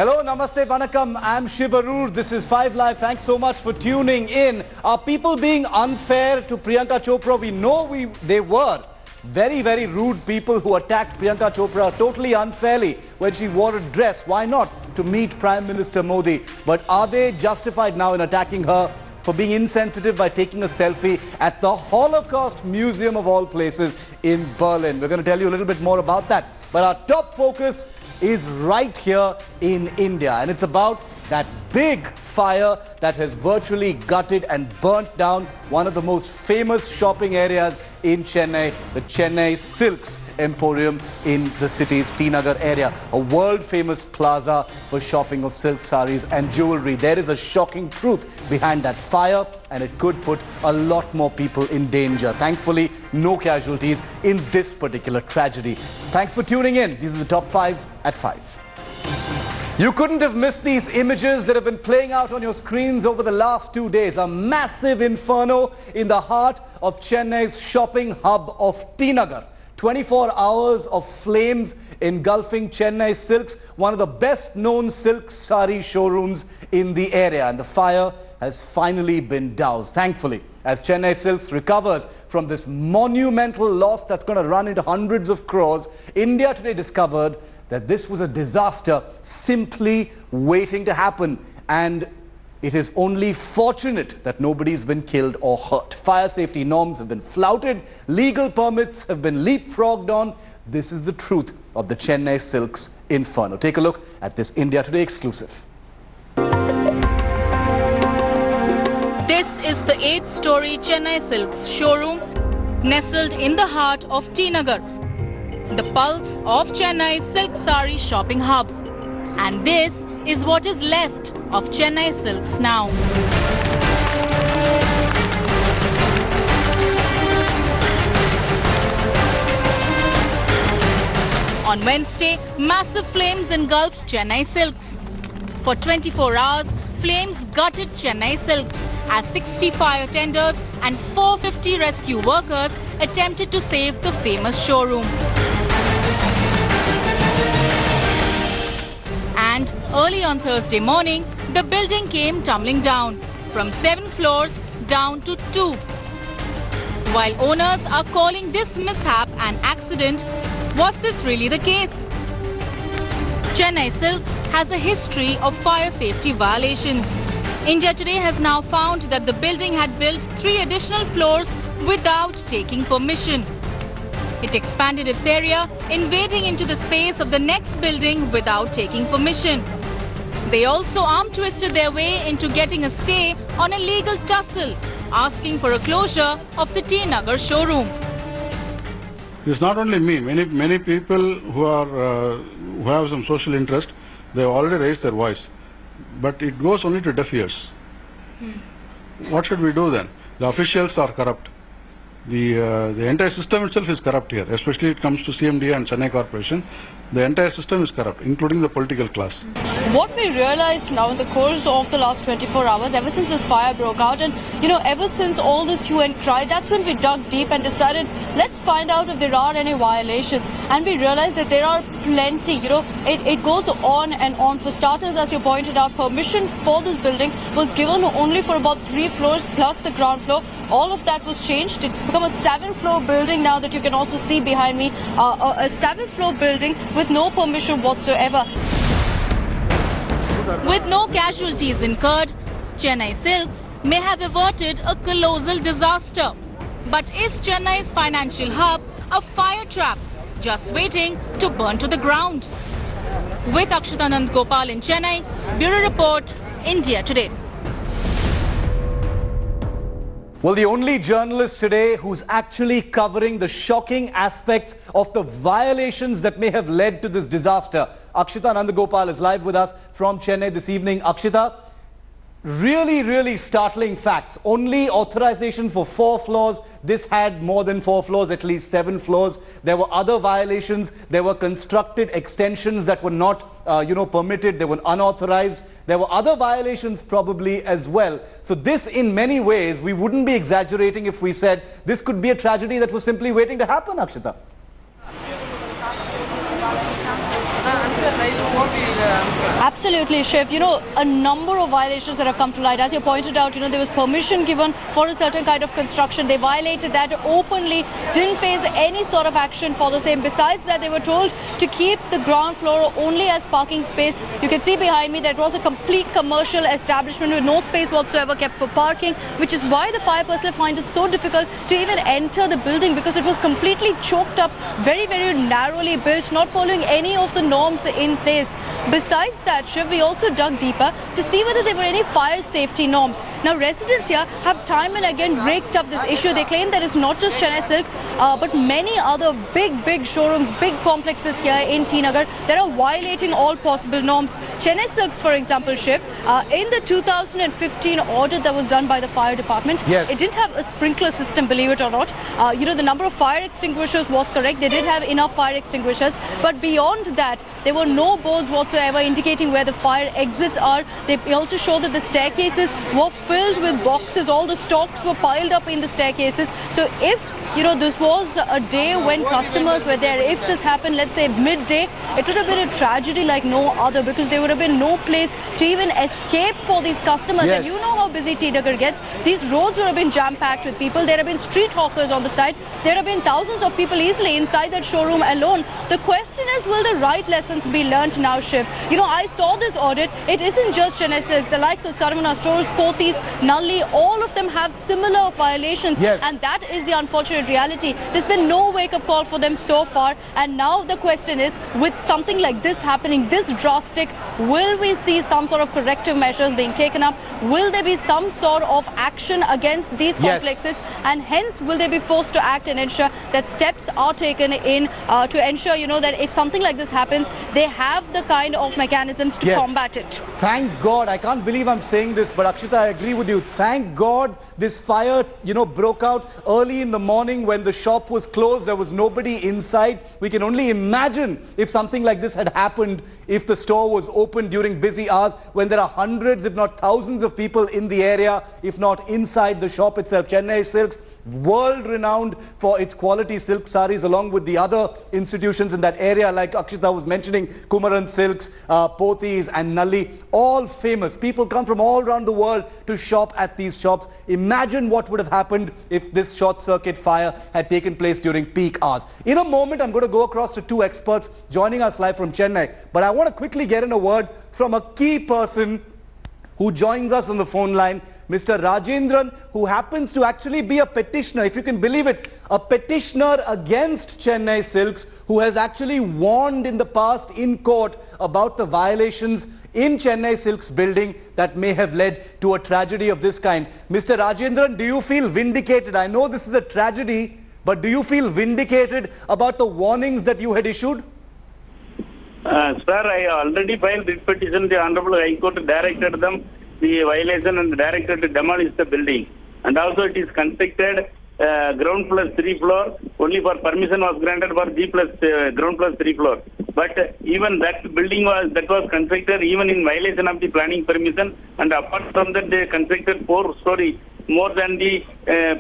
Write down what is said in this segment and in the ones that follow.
Hello, namaste, vanakkam. I'm Shivarur. This is 5 Live. Thanks so much for tuning in. Are people being unfair to Priyanka Chopra? We know they were very, very rude people who attacked Priyanka Chopra totally unfairly when she wore a dress. Why not? To meet Prime Minister Modi. But are they justified now in attacking her for being insensitive by taking a selfie at the Holocaust Museum of all places in Berlin? We're going to tell you a little bit more about that. But our top focus is right here in India, and it's about that big fire that has virtually gutted and burnt down one of the most famous shopping areas in Chennai, the Chennai Silks Emporium in the city's T Nagar area, a world-famous plaza for shopping of silk saris and jewelry. There is a shocking truth behind that fire, and it could put a lot more people in danger. Thankfully, no casualties in this particular tragedy. Thanks for tuning in. These are the top 5 at 5. You couldn't have missed these images that have been playing out on your screens over the last 2 days. A massive inferno in the heart of Chennai's shopping hub of T Nagar. 24 hours of flames engulfing Chennai Silks, one of the best known silk sari showrooms in the area. And the fire has finally been doused, thankfully, as Chennai Silks recovers from this monumental loss that's going to run into hundreds of crores. India Today discovered that this was a disaster simply waiting to happen, and it is only fortunate that nobody's been killed or hurt. Fire safety norms have been flouted, legal permits have been leapfrogged on. This is the truth of the Chennai Silks inferno. Take a look at this India Today exclusive. This is the 8-story Chennai Silks showroom nestled in the heart of T Nagar, the pulse of Chennai's silk sari shopping hub. And this is what is left of Chennai Silks now. On Wednesday, massive flames engulfed Chennai Silks. For 24 hours, flames gutted Chennai Silks as 60 fire tenders and 450 rescue workers attempted to save the famous showroom. And early on Thursday morning, the building came tumbling down from 7 floors down to 2. While owners are calling this mishap an accident, was this really the case? Chennai Silks has a history of fire safety violations. India Today has now found that the building had built 3 additional floors without taking permission. It expanded its area, invading into the space of the next building without taking permission. They also arm-twisted their way into getting a stay on a legal tussle, asking for a closure of the T Nagar showroom. It's not only me. Many people who have some social interest, they have already raised their voice. But it goes only to deaf ears. What should we do then? The officials are corrupt. The entire system itself is corrupt here, especially it comes to CMD and Chennai Corporation. The entire system is corrupt, including the political class. What we realized now in the course of the last 24 hours, ever since this fire broke out, and ever since all this hue and cry, that's when we dug deep and decided, let's find out if there are any violations. And we realized that there are plenty. It goes on and on. For starters, as you pointed out, permission for this building was given only for about 3 floors plus the ground floor. All of that was changed. It's become a 7-floor building now that you can also see behind me. A 7-floor building with no permission whatsoever. With no casualties incurred, Chennai Silks may have averted a colossal disaster. But is Chennai's financial hub a fire trap, just waiting to burn to the ground? With Akshitanand Gopal in Chennai, Bureau Report, India Today. Well, the only journalist today who's actually covering the shocking aspects of the violations that may have led to this disaster. Akshita Nandagopal is live with us from Chennai this evening. Akshita, really startling facts. Only authorization for 4 floors. This had more than 4 floors, at least 7 floors. There were other violations. There were constructed extensions that were not, permitted. They were unauthorized. There were other violations probably as well. So this, in many ways, we wouldn't be exaggerating if we said this could be a tragedy that was simply waiting to happen, Akshita. Absolutely, Shiv. You know, a number of violations that have come to light. As you pointed out, you know, there was permission given for a certain kind of construction. They violated that openly, didn't face any sort of action for the same. Besides that, they were told to keep the ground floor only as parking space. You can see behind me that it was a complete commercial establishment with no space whatsoever kept for parking, which is why the fire personnel find it so difficult to even enter the building, because it was completely choked up, very, very narrowly built, not following any of the norms in place. Besides that, Shiv, we also dug deeper to see whether there were any fire safety norms. Now, residents here have time and again raked up this issue. They claim that it's not just Chennai Silks, but many other big showrooms, big complexes here in T Nagar that are violating all possible norms. Chennai Silks, for example, Shiv, in the 2015 audit that was done by the fire department, it didn't have a sprinkler system, believe it or not. You know, the number of fire extinguishers was correct. They did have enough fire extinguishers, but beyond that, there were no boards whatsoever indicating where the fire exits are. They also show that the staircases were filled with boxes. All the stocks were piled up in the staircases. So if, you know, this was a day when customers were there, if this happened, let's say midday, it would have been a tragedy like no other, because there would have been no place to even escape for these customers. And you know how busy T Nagar gets. These roads would have been jam-packed with people. There have been street hawkers on the side. There have been thousands of people easily inside that showroom alone. The question is, will the right lessons be learnt now, Shiv? You know, I saw this audit. It isn't just Chennai Silks. The likes of Saravana stores, Pothys, Nalli, all of them have similar violations. And that is the unfortunate reality. There's been no wake-up call for them so far. And now the question is, with something like this happening, this drastic, will we see some sort of corrective measures being taken up? Will there be some sort of action against these complexes? And hence, will they be forced to act and ensure that steps are taken in to ensure, you know, that if something like this happens, they have the kind of mechanisms to combat it. Thank God. I can't believe I'm saying this, but Akshita, I agree with you. Thank God this fire, you know, broke out early in the morning when the shop was closed. There was nobody inside. We can only imagine if something like this had happened, if the store was open during busy hours when there are hundreds, if not thousands of people in the area, if not inside the shop itself. Chennai Silks, world renowned for its quality silk saris, along with the other institutions in that area, like Akshita was mentioning, Kumaran Silks, Pothys and Nalli, all famous. People come from all around the world to shop at these shops. Imagine what would have happened if this short circuit fire had taken place during peak hours. In a moment, I'm going to go across to two experts joining us live from Chennai, but I want to quickly get in a word from a key person who joins us on the phone line, Mr. Rajendran, who happens to actually be a petitioner, if you can believe it, a petitioner against Chennai Silks, who has actually warned in the past in court about the violations in Chennai Silks building that may have led to a tragedy of this kind. Mr. Rajendran, do you feel vindicated? I know this is a tragedy, but do you feel vindicated about the warnings that you had issued? Sir, I already filed this petition. The Honorable High Court directed them the violation and directed to demolish the building. And also it is constructed ground plus 3 floor. Only for permission was granted for G plus ground plus 3 floor. But even that building was constructed even in violation of the planning permission. And apart from that, they constructed 4-story more than the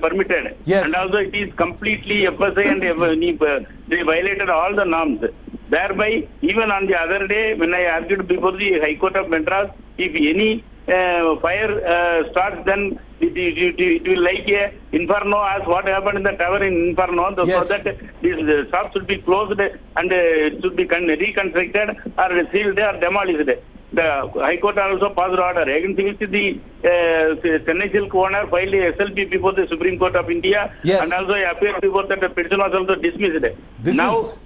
permitted. And also it is completely FSI and they violated all the norms. Thereby, even on the other day, when I argued before the High Court of Madras, if any fire starts, then it will like a inferno, as what happened in the tower in Inferno, so that these shops should be closed and should be reconstructed or sealed or demolished. The High Court also passed order against which the Chennai Silk owner filed a SLP before the Supreme Court of India, and also appeared before that the petition was also dismissed.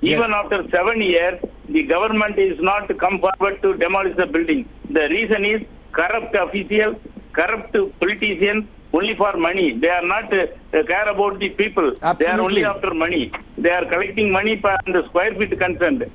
Even after 7 years, the government is not come forward to demolish the building. The reason is corrupt officials, corrupt politicians, only for money. They are not care about the people. They are only after money. They are collecting money for the square feet concerned.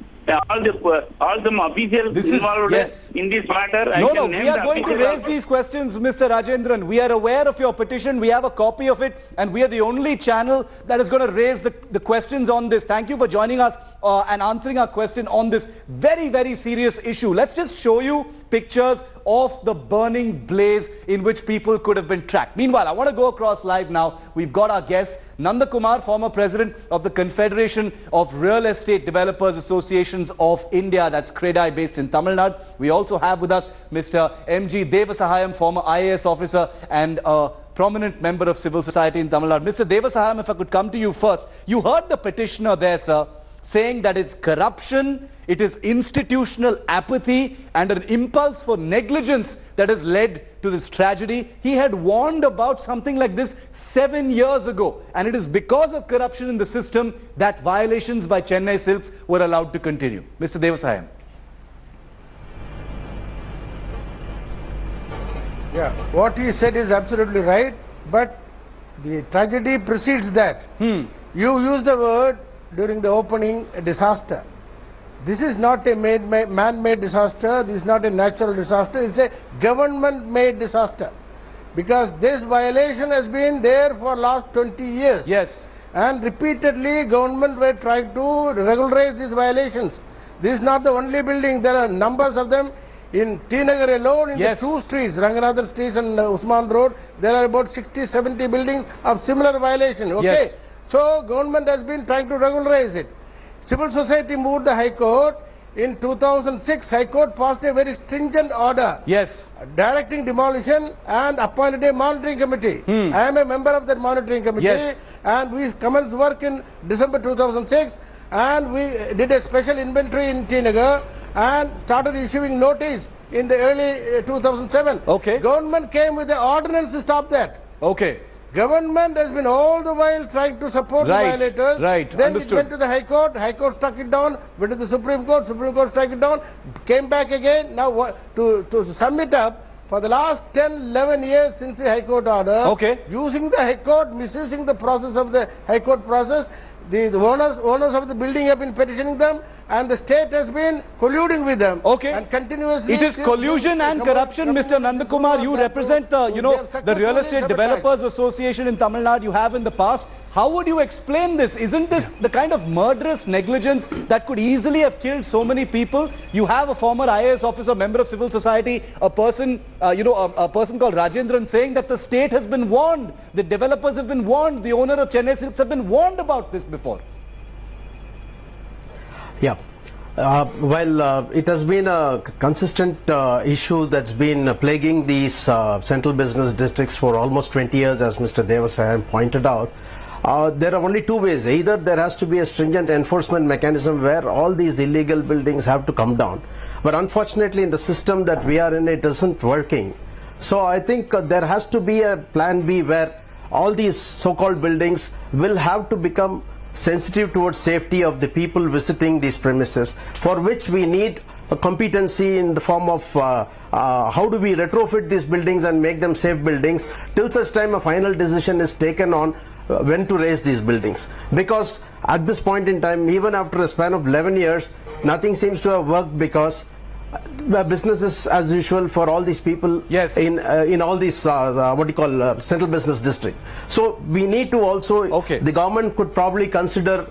All the officials involved in this matter. No, we are going to raise these questions, Mr. Rajendran. We are aware of your petition. We have a copy of it, and we are the only channel that is going to raise the questions on this. Thank you for joining us and answering our question on this very, very serious issue. Let's just show you pictures of the burning blaze in which people could have been tracked. Meanwhile, I want to go across live now. We've got our guest, Nanda Kumar, former president of the Confederation of Real Estate Developers Association Associations of India, that's CREDAI, based in Tamil Nadu. We also have with us Mr. M.G. Devasahayam, former IAS officer and a prominent member of civil society in Tamil Nadu. Mr. Devasahayam, if I could come to you first. You heard the petitioner there, sir, saying that it's corruption, it is institutional apathy and an impulse for negligence that has led to this tragedy. He had warned about something like this 7 years ago, and it is because of corruption in the system that violations by Chennai Silks were allowed to continue. Mr. Devasahayam. Yeah, what he said is absolutely right, but the tragedy precedes that. You used the word during the opening, a disaster. This is not a man-made disaster, this is not a natural disaster, it's a government-made disaster. Because this violation has been there for last 20 years. Yes. And repeatedly government were trying to regularize these violations. This is not the only building, there are numbers of them. In T Nagar alone, in the two streets, Ranganathan Street and Usman Road, there are about 60-70 buildings of similar violation. Okay. Yes. So government has been trying to regularize it. Civil society moved the High Court. In 2006, High Court passed a very stringent order. Yes. Directing demolition and appointed a monitoring committee. I am a member of that monitoring committee. Yes. And we commenced work in December 2006. And we did a special inventory in T Nagar and started issuing notice in the early 2007. Okay. Government came with the ordinance to stop that. Okay. Government has been all the while trying to support the violators. Right. Then Understood. it went to the High Court. High Court struck it down. Went to the Supreme Court. Supreme Court struck it down. Came back again. Now to sum it up, for the last 10-11 years since the High Court order, using the High Court, misusing the process of the High Court process, the owners of the building have been petitioning them, and the state has been colluding with them. Okay. And continuously. It is collusion and corruption, Mr. Nandakumar. You represent the, the Real Estate Developers Association in Tamil Nadu. You have in the past. How would you explain this? Isn't this the kind of murderous negligence that could easily have killed so many people? You have a former IAS officer, member of civil society, a person, a person called Rajendran, saying that the state has been warned, the developers have been warned, the owner of Chennai Silks have been warned about this before. Yeah. It has been a consistent issue that's been plaguing these central business districts for almost 20 years, as Mr. Devasahayam pointed out. There are only two ways. Either there has to be a stringent enforcement mechanism where all these illegal buildings have to come down. But unfortunately, in the system that we are in, it isn't working. So I think there has to be a plan B where all these so-called buildings will have to become sensitive towards safety of the people visiting these premises, for which we need a competency in the form of how do we retrofit these buildings and make them safe buildings till such time a final decision is taken on when to raise these buildings. Because at this point in time, even after a span of 11 years, nothing seems to have worked, because the business is as usual for all these people in all these central business district. So we need to also, the government could probably consider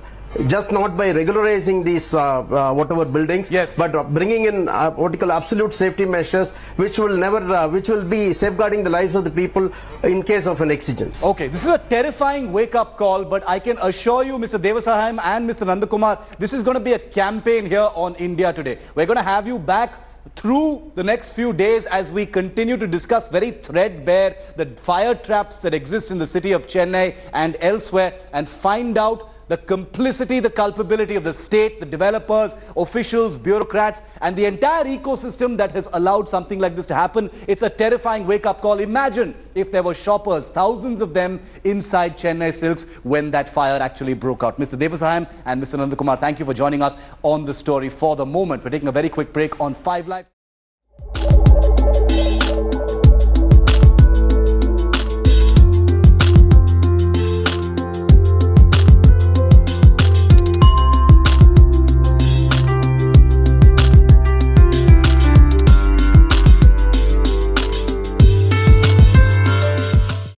just not by regularizing these whatever buildings, but bringing in what you call absolute safety measures, which will be safeguarding the lives of the people in case of an exigence. Okay, this is a terrifying wake-up call, but I can assure you, Mr. Devasahayam and Mr. Nandakumar, this is going to be a campaign here on India Today. We're going to have you back through the next few days as we continue to discuss very threadbare the fire traps that exist in the city of Chennai and elsewhere, and find out the complicity, the culpability of the state, the developers, officials, bureaucrats, and the entire ecosystem that has allowed something like this to happen. It's a terrifying wake-up call. Imagine if there were shoppers, thousands of them, inside Chennai Silks when that fire actually broke out. Mr. Devasahayam and Mr. Nandakumar, thank you for joining us on the story for the moment. We're taking a very quick break on 5 Live.